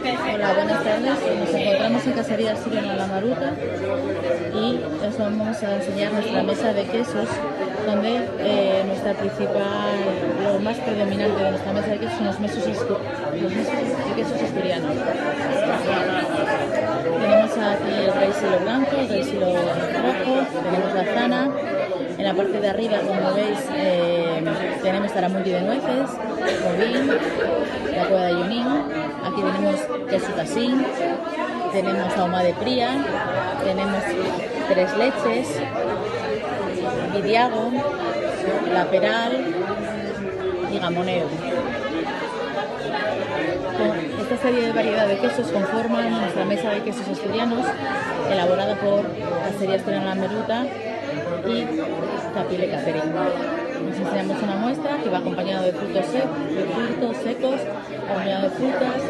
Hola, buenas tardes. Nos encontramos en Casería Asturiana La Maruta y os vamos a enseñar nuestra mesa de quesos, donde nuestra principal, lo más predominante de nuestra mesa de quesos son los mesos de quesos asturianos. Tenemos aquí el rey silo blanco, el rey silo rojo, tenemos la zana. En la parte de arriba, como veis, tenemos taramundi de nueces, bobín, la cueva de Junín. Aquí tenemos queso casín, tenemos ahumada de fría, tenemos tres leches, vidiago, la peral y gamonero. Esta serie de variedad de quesos conforman nuestra mesa de quesos asturianos, elaborada por Casería Asturiana La Maruta y Capile Catering. Nos enseñamos una muestra que va acompañada de frutos secos, acompañado de frutas,